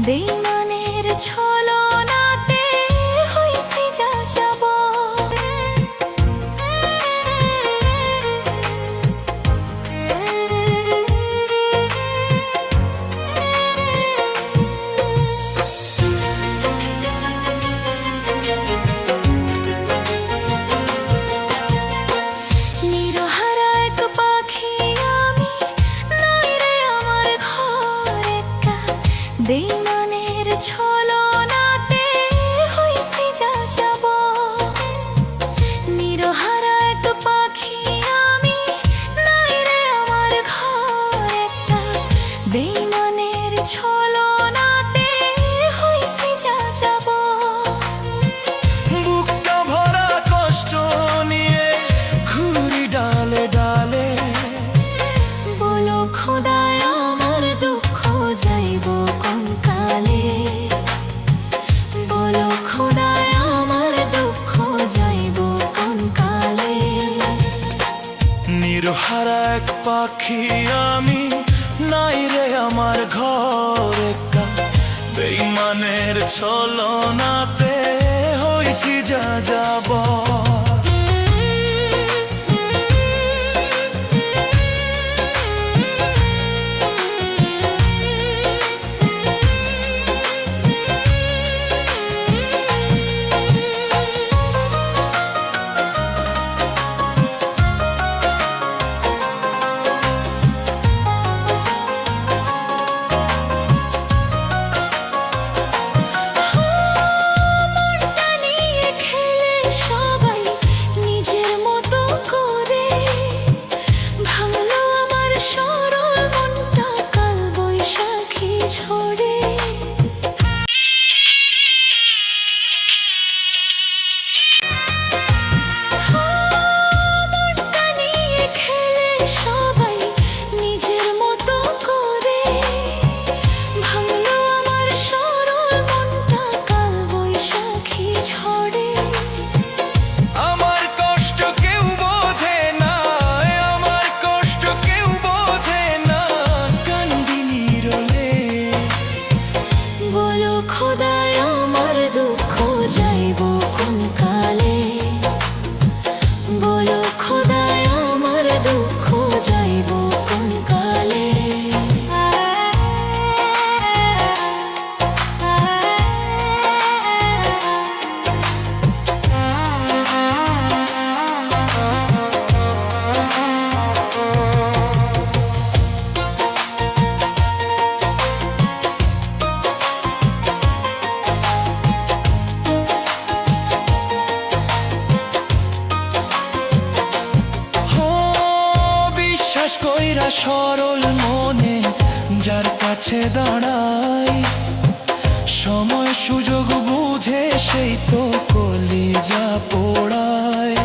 বেইমানের ছলনাতে হইছি যা যাব। নিরহারা এক পাখি আমি, নাই রে আমার ঘর একা। বেইমানের ছলনাতে হইছি যা যাব। নিরহারা এক পাখি আমি, নাই রে আমার ঘর একা। বেইমানের ছলনাতে হইছি যা যাব। বুকটা ভরা কষ্ট নিয়ে ঘুরি ডালে ডালে। বলো খোদায় আমার দুঃখ যাইব কোন কালে। বলো খোদায় আমার দুঃখ যাইব কোন কালে। নিরহারা এক পাখি আমি, নাই রে আমার ঘর একা। বেইমানের ছলনাতে হইছি যা যাব। মনটা নিয়ে খেলে সবাই নিজের মতো করে। ভাঙলো আমার সরল মনটা কাল বৈশাখী ঝড়ে। মনটা নিয়ে খেলে সবাই নিজের মতো করে। ভাঙলো আমার সরল মনটা কাল বৈশাখী ঝড়ে। আমার কষ্ট কেউ বোঝে না, আমার কষ্ট কেউ বোঝে না। কান্দি নিরলে। বলো খোদায় আমার দুঃখ যাইব কোন কালে। বলো খোদায় আমার দুঃখ যাইব কোন কালে। হো বিশ্বাস কইরা সরল মনে যার কাছে দাঁড়াই। সময় সুযোগ বুঝে সেই তো কলিজা পোড়ায়।